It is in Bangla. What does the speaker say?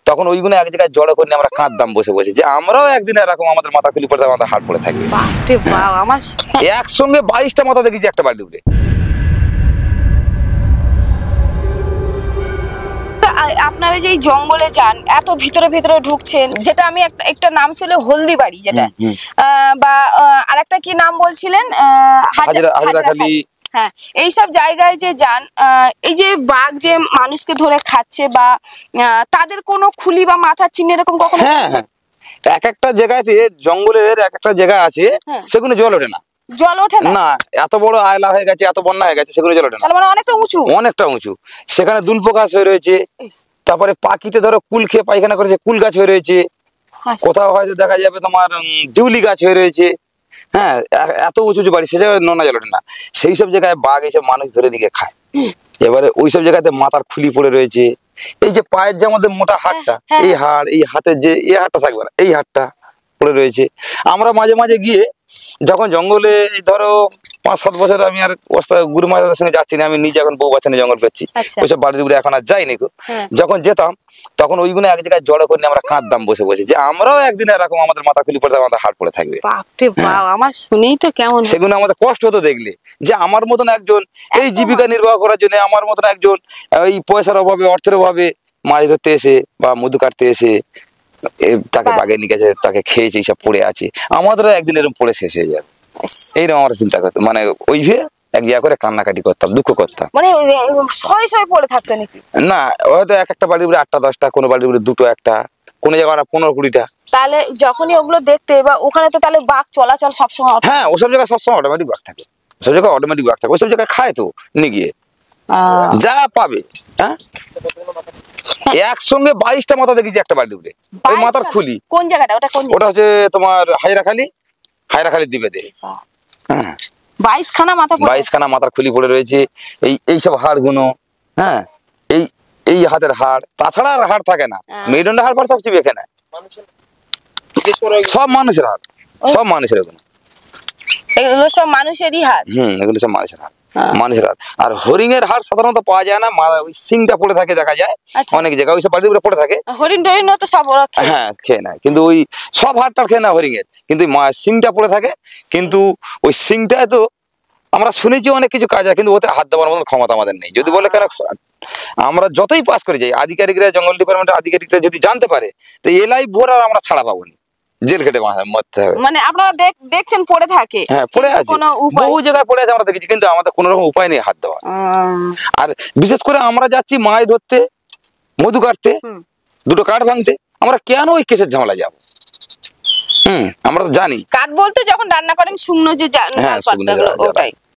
তখন ওইগুলো এক জায়গায় জড়ো করে নিয়ে আমরা কাঁদতাম বসে বসে, যে আমরাও একদিন এরকম আমাদের মাথা খুলি পড়ে আমাদের হাট পড়ে থাকবে। আমার একসঙ্গে 22টা মাথা দেখেছি একটা বাড়ি উঠে। আপনারা যে জঙ্গলে যান, এত ভিতরে ভিতরে ঢুকছেন, যেটা আমি একটা নাম ছিল হলদিবাড়ি, যেটা বা আরেকটা কি নাম বলছিলেন, হাজরাখালি। হ্যাঁ, এইসব জায়গায় যে যান, এই যে বাঘ যে মানুষকে ধরে খাচ্ছে, বা তাদের কোনো খুলি বা মাথার চিহ্ন এরকম কখনো? হ্যাঁ, এক একটা জায়গাতে জঙ্গলের এক একটা জায়গা আছে, সেগুলো জল ওঠে না। জল ওঠে না? এত বড় আয়লা হয়ে গেছে, এত বন্যা হয়ে গেছে, সেগুলো জল ওঠে না। মানে অনেকটা উঁচু, অনেকটা উঁচু। সেখানে দুলপোকাশ হয়ে রয়েছে, তারপরে পাখিতে ধরো কুল খেয়ে পায়খানা করেছে, কুল গাছ হয়ে রয়েছে, কোথাও হয়তো দেখা যাবে তোমার জিউলি গাছ হয়ে রয়েছে। হ্যাঁ, এত উঁচু উঁচু বাড়ি, সে জায়গায় নোনা জল ওঠে না। সেই সব জায়গায় বাঘ এসে মানুষ ধরে নিয়ে খায়। এবারে ওই সব জায়গাতে মাথার খুলি পড়ে রয়েছে, এই যে পায়ের যে আমাদের মোটা হাড়টা, এই হাড়, এই হাতের যে এই হাড়টা থাকবে না, এই হাড়টা পড়ে রয়েছে। আমরা মাঝে মাঝে গিয়ে যখন জঙ্গলে এই ধরো 5-7 বছর আমি আর গুরু মহারাজের সঙ্গে যাচ্ছি না, আমি নিজে এখন বউ বাচ্চা নিয়ে জঙ্গল করছি, ওইসব বাড়ির উপরে এখন আর যাইনি। যখন যেতাম তখন ওইগুলো এক জায়গায় জড়ো করে নিয়ে আমরা কাঁদতাম বসে বসে, যে আমরাও একদিন এরকম আমাদের মাথা খুলি পড়ে আমাদের হাড় পড়ে থাকবে। আমার শুনেই তো কেমন, সেগুলো আমাদের কষ্ট হতো দেখলে, যে আমার মতন একজন এই জীবিকা নির্বাহ করার জন্য, আমার মতন একজন এই পয়সার অভাবে, অর্থের অভাবে মাছ ধরতে এসে বা মধু কাটতে এসে তাকে বাগে নিয়ে গেছে, তাকে খেয়েছে, এইসব পড়ে আছে, আমাদেরও একদিন এরকম পড়ে শেষ হয়ে যাবে, এইরকম আমরা চিন্তা করতাম। মানে ওই এক জায়গা করে কান্নাকাটি করতাম, দুঃখ করতাম। মানে শয়ে পড়ে থাকতো নাকি? না, হয়তো এক একটা বাড়ির উপরে 8টা-10টা, কোনো বাড়ির উপরে 2টো 1টা, কোন জায়গায় 15-20টা। তাহলে যখনই ওগুলো দেখতে বা ওখানে, তো তাহলে বাঘ চলাচল সবসময়? হ্যাঁ, ওসব জায়গায় সবসময় অটোমেটিক বাঘ থাকে, ওসব জায়গায় অটোমেটিক বাঘ থাকে, ওইসব জায়গায় খায় তো নিয়ে গিয়ে যা পাবে। হ্যাঁ, একসঙ্গে 22টা মাথা দেখেছি একটা বাড়ি উঠে, ওই মাথার খুলি। কোন জায়গাটা ওটা? ওটা হচ্ছে তোমার হায়রাখালি দ্বীপে। হ্যাঁ, 22খানা মাথা, 22খানা মাথার খুলি পড়ে রয়েছে। এইসব হাড় গুলো, হ্যাঁ, এই হাতের হাড়, তাছাড়া আর হাড় থাকে না। মেরুদণ্ড হাড় সব চিবিয়ে খেয়ে নেয়, সব মানুষের হাড়, সব মানুষের। এগুলো সব মানুষেরই হাড়? এগুলো সব মানুষের হাড়, মানুষের হাড়। আর হরিণের হাড় সাধারণত পাওয়া যায় না, ওই সিংটা পড়ে থাকে দেখা যায় অনেক জায়গায়, ওইসব বাড়ির উপরে পড়ে থাকে। হরিণ টরিণ তো সব হ্যাঁ খেয়ে নেয়, কিন্তু ওই সব হাড়টা খেয়ে নেয় হরিণের, কিন্তু সিংটা পড়ে থাকে। কিন্তু ওই সিংটায় তো আমরা শুনেছি অনেক কিছু কাজ হয়, কিন্তু ওতে হাত দেওয়ার মতন ক্ষমতা আমাদের নেই। যদি বলে কেন, আমরা যতই পাস করে যাই, আধিকারিকরা, জঙ্গল ডিপার্টমেন্টের আধিকারিকরা যদি জানতে পারে, তো এলাই ভোর আর আমরা ছাড়া পাবো না, জেল খেটে মরতে হবে। মানে আপনারা দেখছেন পড়ে থাকে? হ্যাঁ, পড়ে আছে, বহু জায়গায় পড়ে আছে, আমরা দেখেছি, কিন্তু আমাদের কোনো রকম উপায় নেই হাত দেওয়া। আর বিশেষ করে আমরা যাচ্ছি মাছ ধরতে, মধু কাটতে, 2টো কাঠ ভাঙতে, আমরা কেন ওই কেসের ঝামেলা যাবো? আমরা তো জানি। কাঠ বলতে যখন রান্না করেন শুকনো যে, ওটাই।